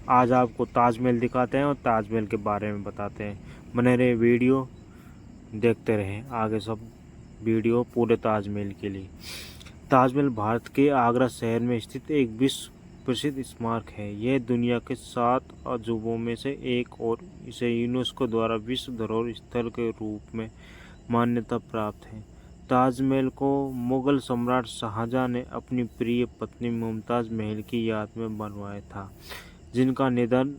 आज आपको ताजमहल दिखाते हैं और ताजमहल के बारे में बताते हैं। बने रहे वीडियो देखते रहें आगे सब वीडियो पूरे ताजमहल के लिए। ताजमहल भारत के आगरा शहर में स्थित एक विश्व प्रसिद्ध स्मारक है। यह दुनिया के 7 अजूबों में से एक और इसे यूनेस्को द्वारा विश्व धरोहर स्थल के रूप में मान्यता प्राप्त है। ताजमहल को मुगल सम्राट शाहजहां ने अपनी प्रिय पत्नी मुमताज़ महल की याद में बनवाया था, जिनका निधन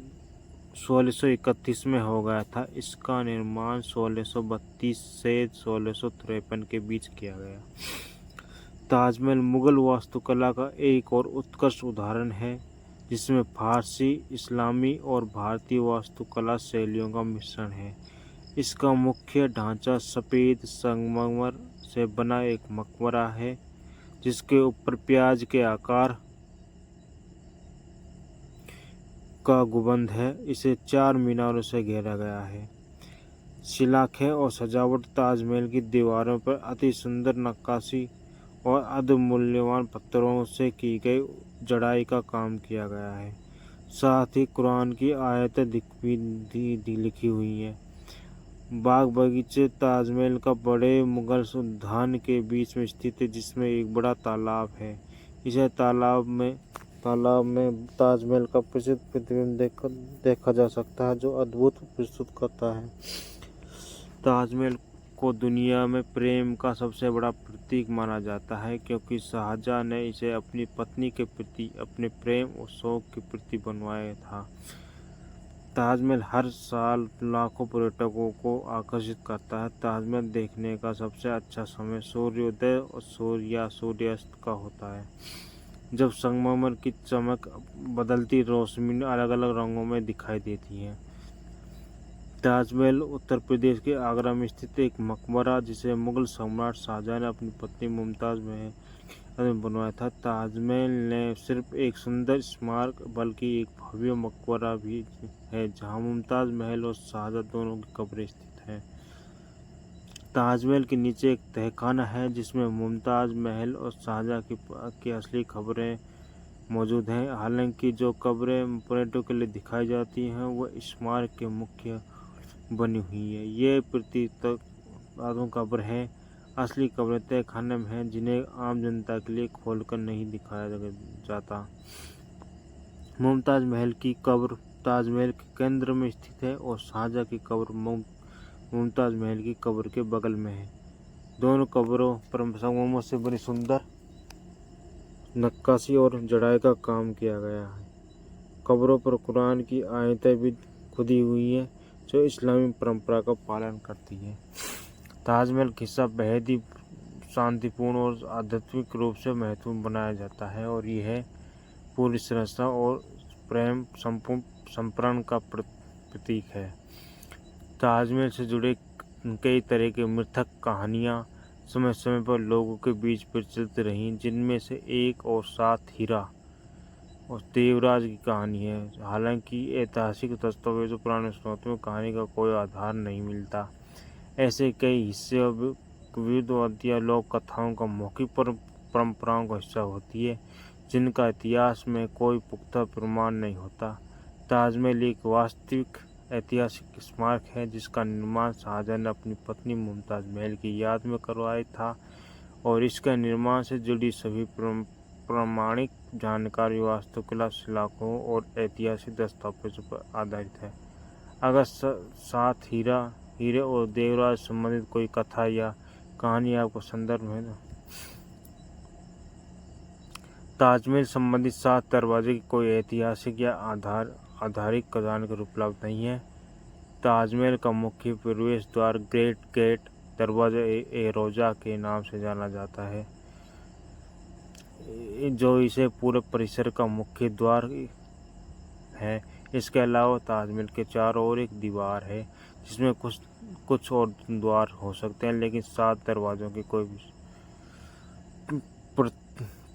1631 में हो गया था। इसका निर्माण 1632 से 1653 के बीच किया गया। ताजमहल मुगल वास्तुकला का एक और उत्कृष्ट उदाहरण है, जिसमें फारसी, इस्लामी और भारतीय वास्तुकला शैलियों का मिश्रण है। इसका मुख्य ढांचा सफ़ेद संगमरमर से बना एक मकबरा है, जिसके ऊपर प्याज के आकार का गुंबद है। इसे 4 मीनारों से घेरा गया है। शिलाखें और सजावट ताजमहल की दीवारों पर अति सुंदर नक्काशी और अधमूल्यवान पत्थरों से की गई जड़ाई का काम किया गया है। साथ ही कुरान की आयतें भी लिखी हुई हैं। बाग बगीचे ताजमहल का बड़े मुगल उद्यान के बीच में स्थित है, जिसमें एक बड़ा तालाब है। इसे तालाब में ताजमहल का प्रसिद्ध प्रतिबिंब देखा जा सकता है, जो अद्भुत प्रस्तुत करता है। ताजमहल को दुनिया में प्रेम का सबसे बड़ा प्रतीक माना जाता है, क्योंकि शाहजहां ने इसे अपनी पत्नी के प्रति अपने प्रेम और शौक के प्रति बनवाया था। ताजमहल हर साल लाखों पर्यटकों को आकर्षित करता है। ताजमहल देखने का सबसे अच्छा समय सूर्योदय और सूर्यास्त का होता है, जब संगमरमर की चमक बदलती रोशनी अलग अलग रंगों में दिखाई देती है। ताजमहल उत्तर प्रदेश के आगरा में स्थित एक मकबरा, जिसे मुगल सम्राट शाहजहां ने अपनी पत्नी मुमताज़ महल में बनवाया था। ताजमहल ने सिर्फ एक सुंदर स्मारक बल्कि एक भव्य मकबरा भी है, जहां मुमताज़ महल और शाहजहां दोनों की कब्रें स्थित हैं। ताजमहल के नीचे एक तहखाना है, जिसमें मुमताज़ महल और शाहजहां की असली खबरें मौजूद हैं। हालांकि जो कब्रें पर्यटकों के लिए दिखाई जाती हैं, वह स्मारक के मुख्य बनी हुई है। ये प्रतीकात्मक कब्र है। असली कब्रें तहखाने में हैं, जिन्हें आम जनता के लिए खोलकर नहीं दिखाया जाता। मुमताज़ महल की कब्र ताजमहल के केंद्र में स्थित है और शाहजहां की कब्र मुमताज़ महल की कब्र के बगल में है। दोनों कब्रों पर संगमरमर से बनी सुंदर नक्काशी और जड़ाई का काम किया गया है। कब्रों पर कुरान की आयतें भी खुदी हुई हैं, जो इस्लामी परंपरा का पालन करती है। ताजमहल का हिस्सा बेहद ही शांतिपूर्ण और आध्यात्मिक रूप से महत्वपूर्ण बनाया जाता है, और यह पूरी संरचना और प्रेम संप्रण का प्रतीक है। ताजमहल से जुड़े कई तरह की मिथक कहानियाँ समय समय पर लोगों के बीच प्रचलित रहीं, जिनमें से एक और 7 हीरा और देवराज की कहानी है। हालांकि ऐतिहासिक दस्तावेजों पुराने स्रोतों में कहानी का कोई आधार नहीं मिलता। ऐसे कई हिस्से विविधवादी या लोक कथाओं का मौखिक परंपराओं का हिस्सा होती है, जिनका इतिहास में कोई पुख्ता प्रमाण नहीं होता। ताजमहल एक वास्तविक ऐतिहासिक स्मारक है, जिसका निर्माण शाहजहां ने अपनी पत्नी मुमताज़ महल की याद में करवाया था, और इसके निर्माण से जुड़ी सभी प्रामाणिक जानकारी वास्तुकला, शिलाखों और ऐतिहासिक दस्तावेजों पर आधारित है। अगर 7 हीरे और देवराज संबंधित कोई कथा या कहानी आपको संदर्भ में ताजमहल संबंधित 7 दरवाजे की कोई ऐतिहासिक या आधारिक जानकारी उपलब्ध नहीं है। ताजमहल का मुख्य प्रवेश द्वार ग्रेट गेट दरवाजा ए रोजा के नाम से जाना जाता है, जो इसे पूरे परिसर का मुख्य द्वार है। इसके अलावा ताजमहल के चारों ओर एक दीवार है, जिसमें कुछ और द्वार हो सकते हैं, लेकिन 7 दरवाजों की कोई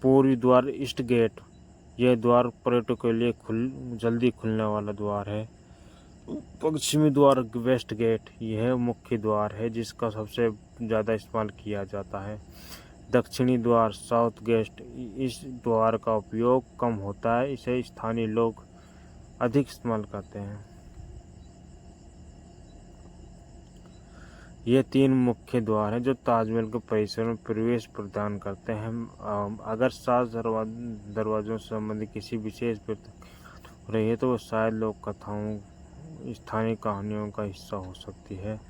पूर्वी द्वार ईस्ट गेट, यह द्वार पर्यटकों के लिए जल्दी खुलने वाला द्वार है। पश्चिमी द्वार वेस्ट गेट, यह मुख्य द्वार है जिसका सबसे ज़्यादा इस्तेमाल किया जाता है। दक्षिणी द्वार साउथ गेट, इस द्वार का उपयोग कम होता है। इसे स्थानीय लोग अधिक इस्तेमाल करते हैं। ये 3 मुख्य द्वार हैं जो ताजमहल के परिसर में प्रवेश प्रदान करते हैं। अगर 7 दरवाज़ों से संबंधित किसी विशेष प्रतीक हो रही है तो वो शायद लोक कथाओं, स्थानीय कहानियों का हिस्सा हो सकती है,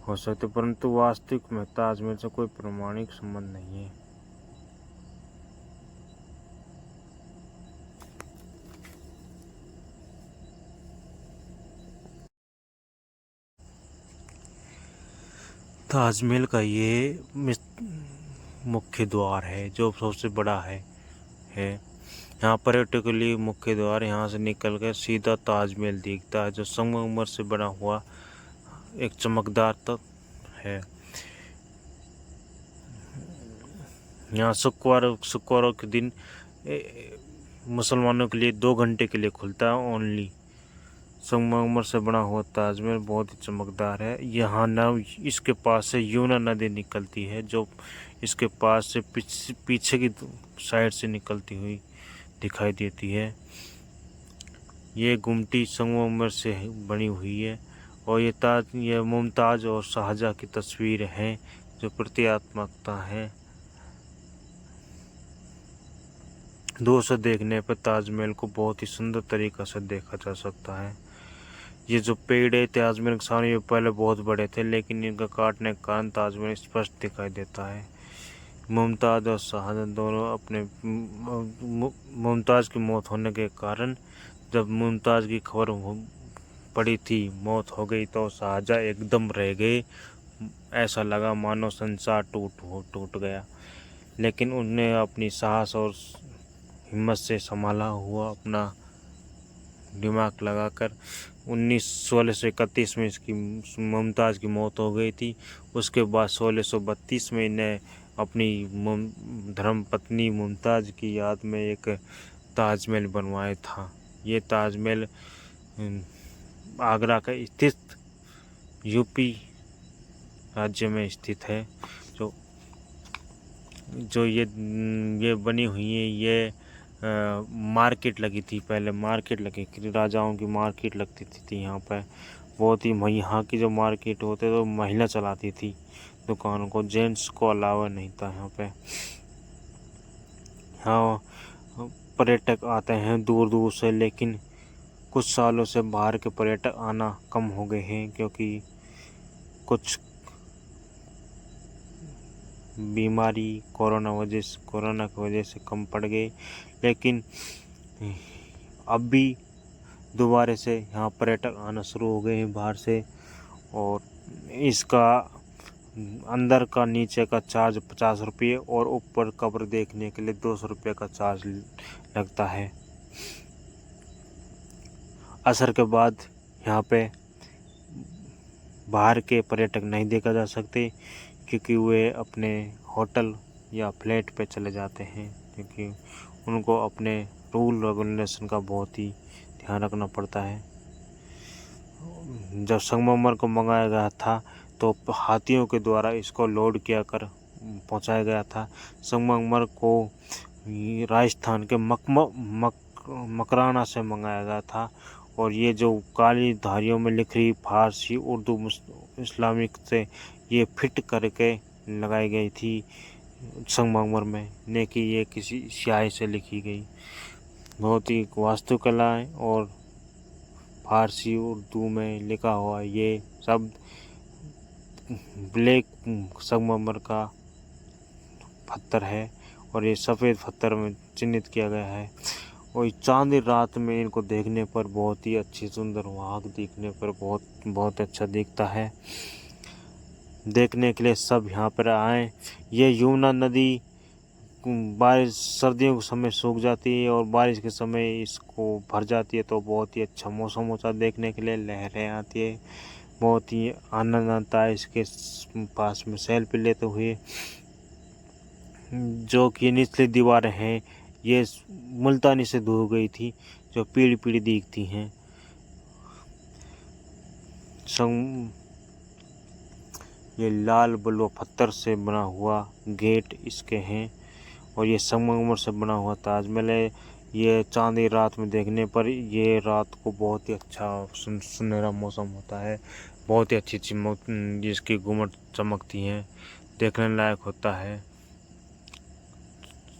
परंतु वास्तविक में ताजमहल से कोई प्रामाणिक संबंध नहीं है। ताजमहल का ये मुख्य द्वार है जो सबसे बड़ा है। यहाँ पर्यटकों के लिए मुख्य द्वार, यहाँ से निकल कर सीधा ताजमहल दिखता है जो संगमरमर से बना हुआ एक चमकदार तत्व है। यहाँ शुक्रवारों के दिन मुसलमानों के लिए 2 घंटे के लिए खुलता है ओनली। संगमरमर से बना हुआ ताजमहल बहुत ही चमकदार है। यहाँ न इसके पास से यमुना नदी निकलती है जो इसके पास से पीछे की साइड से निकलती हुई दिखाई देती है। ये गुमटी संगमरमर से बनी हुई है और ये मुमताज़ और शाहजहाँ की तस्वीर है जो प्रतीकात्मकता है। दूर से देखने पर ताजमहल को बहुत ही सुंदर तरीक़ा से देखा जा सकता है। ये जो पेड़ है ताजमहल के सामने, ये पहले बहुत बड़े थे लेकिन इनका काटने के कारण ताजमहल स्पष्ट दिखाई देता है। मुमताज़ और शाहजहाँ दोनों अपने मुमताज़ की मौत होने के कारण जब मुमताज़ की खबर पड़ी थी मौत हो गई तो शाहजहाँ एकदम रह गए। ऐसा लगा मानो संसार टूट गया, लेकिन उनने अपनी साहस और हिम्मत से संभाला हुआ अपना दिमाग लगाकर 1631 में इसकी मुमताज़ की मौत हो गई थी। उसके बाद 1632 में इन्हें अपनी धर्मपत्नी मुमताज़ की याद में एक ताजमहल बनवाया था। ये ताजमहल आगरा का स्थित यूपी राज्य में स्थित है। जो ये बनी हुई है, ये मार्केट लगी थी, पहले मार्केट लगी, राजाओं की मार्केट लगती थी यहाँ पर। बहुत ही यहाँ की जो मार्केट होते तो महिला चलाती थी दुकानों को, जेंट्स को अलावा नहीं था यहाँ पे। यहाँ पर्यटक आते हैं दूर दूर से, लेकिन कुछ सालों से बाहर के पर्यटक आना कम हो गए हैं क्योंकि कुछ बीमारी कोरोना की वजह से कम पड़ गए। लेकिन अब भी दोबारा से यहाँ पर्यटक आना शुरू हो गए हैं बाहर से, और इसका अंदर का नीचे का चार्ज 50 रुपये और ऊपर कब्र देखने के लिए 200 रुपये का चार्ज लगता है। असर के बाद यहाँ पे बाहर के पर्यटक नहीं देखा जा सकते क्योंकि वे अपने होटल या फ्लैट पे चले जाते हैं, क्योंकि उनको अपने रूल रेगुलेशन का बहुत ही ध्यान रखना पड़ता है। जब संगमरमर को मंगाया गया था तो हाथियों के द्वारा इसको लोड किया कर पहुंचाया गया था। संगमरमर को राजस्थान के मकराना से मंगाया गया था और ये जो काली धारियों में लिख रही फारसी, उर्दू, इस्लामिक से ये फिट करके लगाई गई थी संगमरमर में, न कि ये किसी स्याही से लिखी गई। बहुत ही वास्तुकला है और फारसी उर्दू में लिखा हुआ ये शब्द ब्लैक संगमरमर का पत्थर है और ये सफ़ेद पत्थर में चिन्हित किया गया है। और चांदी रात में इनको देखने पर बहुत ही अच्छी सुंदर वाग देखने पर बहुत अच्छा दिखता है। देखने के लिए सब यहाँ पर आएँ। ये यमुना नदी बारिश सर्दियों के समय सूख जाती है और बारिश के समय इसको भर जाती है तो बहुत ही अच्छा मौसम होता है। देखने के लिए लहरें आती है, बहुत ही आनंद आता है इसके पास में सेल्फी लेते हुए। जो कि निचली दीवारें हैं ये मुल्तानी से धो गई थी जो पीली पीली दिखती हैं। ये लाल बलुआ पत्थर से बना हुआ गेट इसके हैं और ये संगमरमर से बना हुआ ताजमहल है। ये चांदी रात में देखने पर ये रात को बहुत ही अच्छा सुनहरा मौसम होता है। बहुत ही अच्छी चमक जिसकी घुमट चमकती हैं, देखने लायक होता है।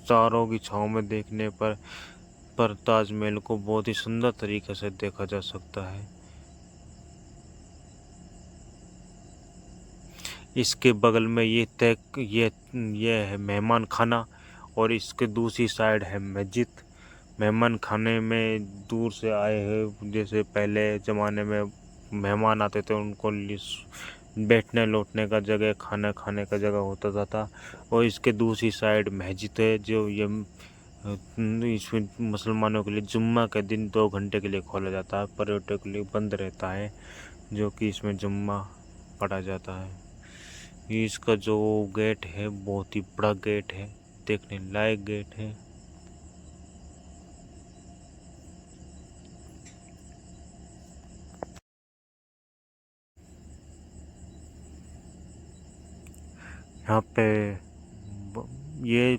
तारों की छाँव में देखने पर ताजमहल को बहुत ही सुंदर तरीके से देखा जा सकता है। इसके बगल में ये है मेहमान खाना और इसके दूसरी साइड है मस्जिद। मेहमान खाने में दूर से आए हैं, जैसे पहले ज़माने में मेहमान आते थे उनको बैठने लौटने का जगह, खाना खाने का जगह होता था। और इसके दूसरी साइड मस्जिद है जो ये इसमें मुसलमानों के लिए जुम्मा के दिन 2 घंटे के लिए खोला जाता है, पर्यटकों के लिए बंद रहता है, जो कि इसमें जुम्मा पढ़ा जाता है। ये इसका जो गेट है बहुत ही बड़ा गेट है, देखने लायक गेट है। यहाँ पे ये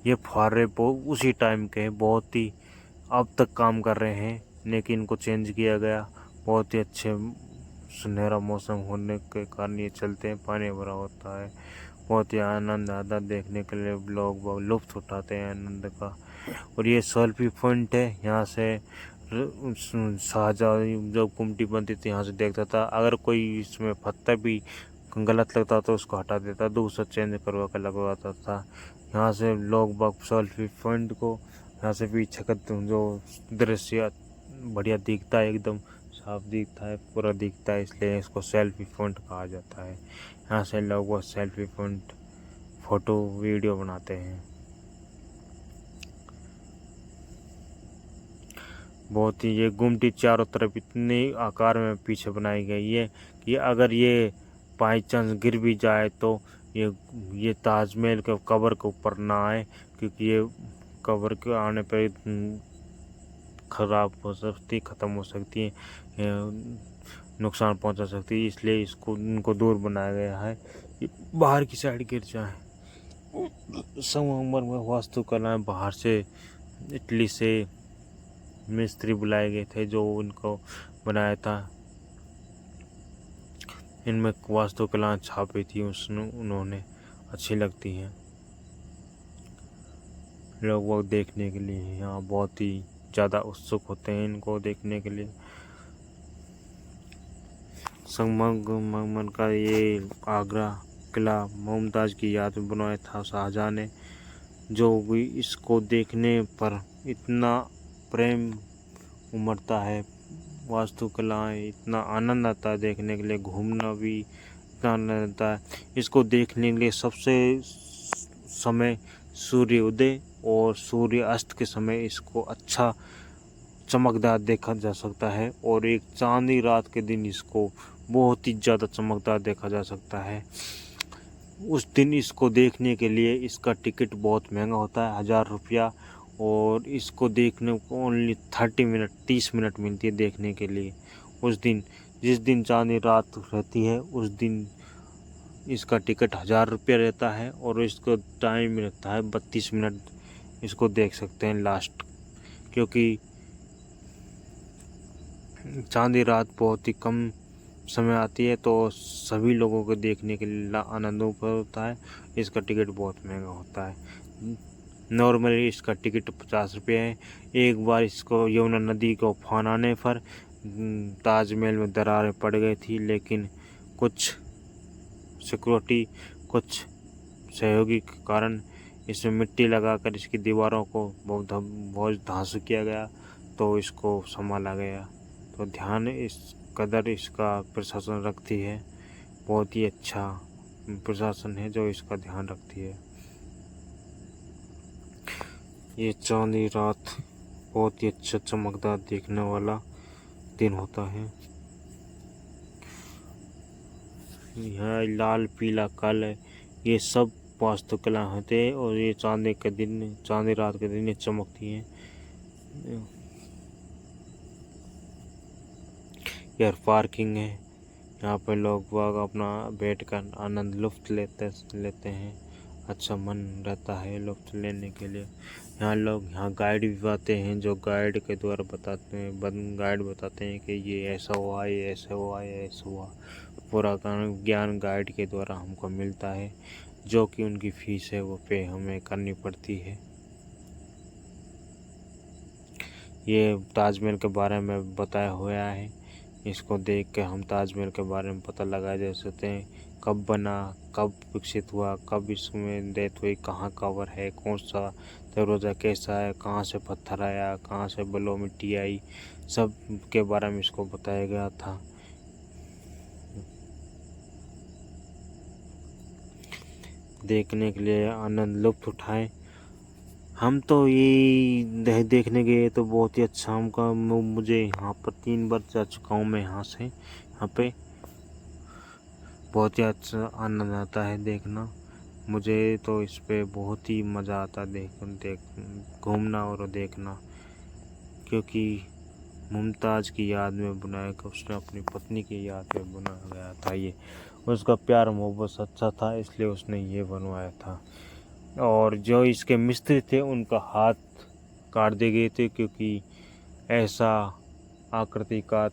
ये फुहारे उसी टाइम के हैं, बहुत ही अब तक काम कर रहे हैं, लेकिन इनको चेंज किया गया। बहुत ही अच्छे सुनहरा मौसम होने के कारण ये चलते हैं, पानी भरा होता है। बहुत ही आनंद आता देखने के लिए, लोग बहुत लुत्फ उठाते हैं आनंद का। और ये सेल्फी पॉइंट है, यहाँ से शाहजहाँ जब कुमटी बनती थी यहाँ से देखता था। अगर कोई इसमें पत्थर भी गलत लगता तो उसको हटा देता, दूसरा चेंज करवा कर लगवाता था। यहाँ से लोग बाग सेल्फी पॉइंट को यहाँ से पीछे का जो दृश्य बढ़िया दिखता है, एकदम साफ दिखता है, पूरा दिखता है, इसलिए इसको सेल्फी पॉइंट कहा जाता है। यहाँ से लोग वो सेल्फी पॉइंट फोटो वीडियो बनाते हैं। बहुत ही ये गुमटी चारों तरफ इतने आकार में पीछे बनाई गई है कि अगर ये बाई चांस गिर भी जाए तो ये ताजमहल के कबर के ऊपर ना आए, क्योंकि ये कबर के आने पर खराब हो सकती, ख़त्म हो सकती है, नुकसान पहुंचा सकती है, इसलिए इसको इनको दूर बनाया गया है कि बाहर की साइड गिर जाए। संगमरमर में वास्तुकलाएं बाहर से इटली से मिस्त्री बुलाए गए थे जो उनको बनाया था। इनमें वास्तुकला छापी थी उन्होंने, अच्छी लगती हैं। लोग वो देखने के लिए यहाँ बहुत ही ज़्यादा उत्सुक होते हैं इनको देखने के लिए। संगमरमर का ये आगरा किला मुमताज़ की याद में बनवाया था शाहजहाँ ने, जो भी इसको देखने पर इतना प्रेम उमड़ता है, वास्तुकलाएं इतना आनंद आता है देखने के लिए, घूमना भी इतना आनंद आता है। इसको देखने के लिए सबसे समय सूर्योदय और सूर्य अस्त के समय इसको अच्छा चमकदार देखा जा सकता है, और एक चांदी रात के दिन इसको बहुत ही ज़्यादा चमकदार देखा जा सकता है। उस दिन इसको देखने के लिए इसका टिकट बहुत महंगा होता है, 1000 रुपया, और इसको देखने को ओनली 30 मिनट मिलती है देखने के लिए। उस दिन जिस दिन चांदी रात रहती है उस दिन इसका टिकट 1000 रुपया रहता है, और इसका टाइम रहता है 32 मिनट। इसको देख सकते हैं लास्ट, क्योंकि चांदी रात बहुत ही कम समय आती है, तो सभी लोगों को देखने के लिए आनंद होता है। इसका टिकट बहुत महंगा होता है। नॉर्मली इसका टिकट 50 रुपये है। एक बार इसको यमुना नदी को उफान आने पर ताजमहल में दरारें पड़ गई थी, लेकिन कुछ सिक्योरिटी, कुछ सहयोगी के कारण इसमें मिट्टी लगाकर इसकी दीवारों को बहुत धांसू किया गया, तो इसको संभाला गया। तो ध्यान इस कदर इसका प्रशासन रखती है, बहुत ही अच्छा प्रशासन है जो इसका ध्यान रखती है। ये चांदी रात बहुत ही अच्छा चमकदार देखने वाला दिन होता है। यह लाल पीला काला ये सब वास्तुकला होते हैं, और ये चांदी रात के दिन ये चमकती हैं। यह पार्किंग है, यहाँ पे लोग बाग अपना बैठ कर आनंद लुफ्त लेते हैं, अच्छा मन रहता है लुत्फ़ लेने के लिए। यहाँ गाइड भी आते हैं जो गाइड के द्वारा बताते हैं, गाइड बताते हैं कि ये ऐसा हुआ, ये ऐसा हुआ, ये ऐसा हुआ। पूरा ज्ञान गाइड के द्वारा हमको मिलता है, जो कि उनकी फ़ीस है वो पे हमें करनी पड़ती है। ये ताजमहल के बारे में बताया हुआ है। इसको देख के हम ताजमहल के बारे में पता लगा जा सकते हैं, कब बना, कब विकसित हुआ, कब इसमें डेथ हुई, कहाँ कबर है, कौन सा दरवाज़ा कैसा है, कहाँ से पत्थर आया, कहाँ से बलुआ मिट्टी आई, सब के बारे में इसको बताया गया था। देखने के लिए आनंद लुत्फ़ उठाएं। हम तो ये देखने गए तो बहुत ही अच्छा हमका मुझे यहाँ पर 3 बार जा चुका हूँ मैं यहाँ से। यहाँ पे बहुत ही अच्छा आनंद आता है देखना। मुझे तो इस पे बहुत ही मज़ा आता है देख घूमना और देखना, क्योंकि मुमताज़ की याद में बनाया गया, उसने अपनी पत्नी की याद में बनाया गया था ये। उसका प्यार मोहब्बत सच्चा था, इसलिए उसने ये बनवाया था। और जो इसके मिस्त्री थे उनका हाथ काट दिए गए थे, क्योंकि ऐसा आकृति का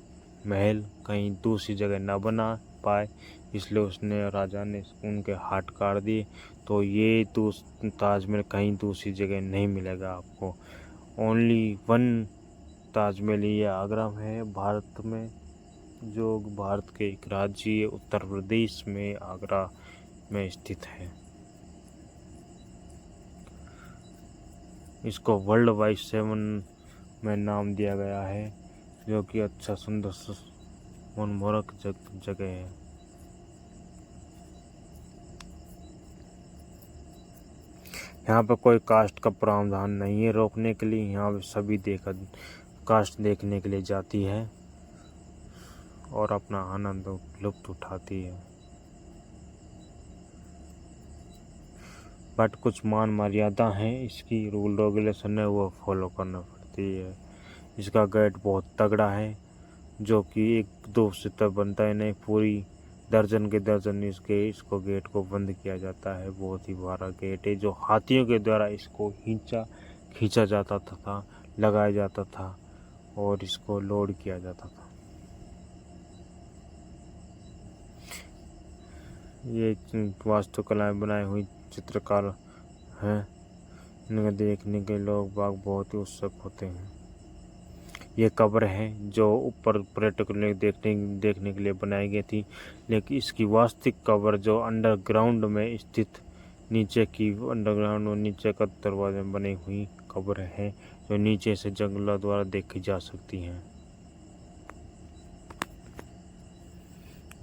महल कहीं दूसरी जगह न बना पाए, इसलिए उसने राजा ने उनके हाथ काट दिए। तो ये ताजमहल कहीं दूसरी जगह नहीं मिलेगा आपको। ओनली वन ताजमहल ये आगरा में है, भारत में, जो भारत के एक राज्य उत्तर प्रदेश में आगरा में स्थित है। इसको वर्ल्ड वाइड 7 में नाम दिया गया है, जो कि अच्छा सुंदर मनमोहक जगह है। यहाँ पर कोई कास्ट का प्रावधान नहीं है रोकने के लिए। यहाँ सभी कास्ट देखने के लिए जाती है और अपना आनंद लुत्फ़ उठाती है। बट कुछ मान मर्यादा हैं, इसकी रूल रेगुलेशन है वो फॉलो करना पड़ती है। इसका गेट बहुत तगड़ा है, जो कि 1-2 से तक बनता है नहीं, पूरी दर्जन के दर्जन इसको गेट को बंद किया जाता है। बहुत ही बड़ा गेट है, जो हाथियों के द्वारा इसको खींचा जाता था, लगाया जाता था और इसको लोड किया जाता था। ये वास्तुकलाएं बनाई हुई चित्रकार हैं, इन्हें देखने के लोग बाग बहुत ही उत्सुक होते हैं। ये कब्र है जो ऊपर पर्यटकों ने देखने के लिए बनाई गई थी, लेकिन इसकी वास्तविक कब्र जो अंडरग्राउंड में स्थित अंडरग्राउंड और नीचे का दरवाजे में बनी हुई कब्र है, जो नीचे से जंगलों द्वारा देखी जा सकती हैं।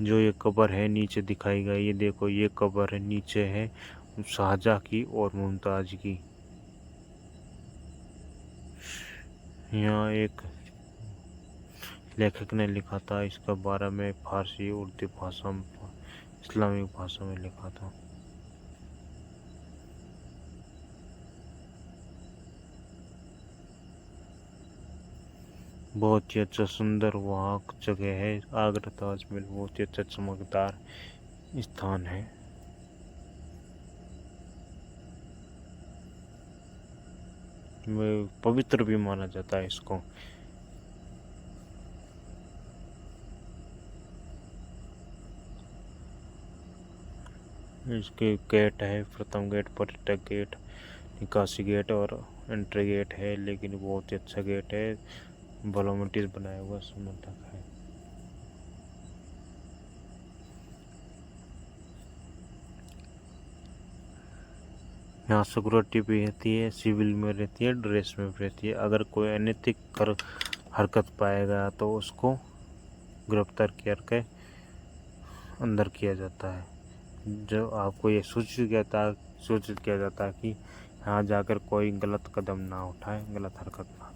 जो ये कब्र है नीचे दिखाई गई, ये देखो ये कब्र है, नीचे है शाहजहाँ की और मुमताज़ की। यहाँ एक लेखक ने लिखा था इसका बारे में, फारसी उर्दू भाषा में, इस्लामिक भाषा में लिखा था। बहुत ही अच्छा सुंदर वहाँ जगह है आगरा ताजमहल, बहुत ही अच्छा चमकदार स्थान है। पवित्र भी माना जाता है इसको। इसके गेट है, प्रथम गेट पर्यटक गेट, निकासी गेट और एंट्री गेट है, लेकिन बहुत ही अच्छा गेट है, वॉलंटियर्स बनाया हुआ समर्थक है। यहाँ सिक्योरिटी भी रहती है, सिविल में रहती है, ड्रेस में भी रहती है। अगर कोई अनैतिक हरकत पाएगा तो उसको गिरफ्तार करके अंदर किया जाता है। जो आपको ये सूचित किया जाता है कि यहाँ जाकर कोई गलत कदम ना उठाए, गलत हरकत ना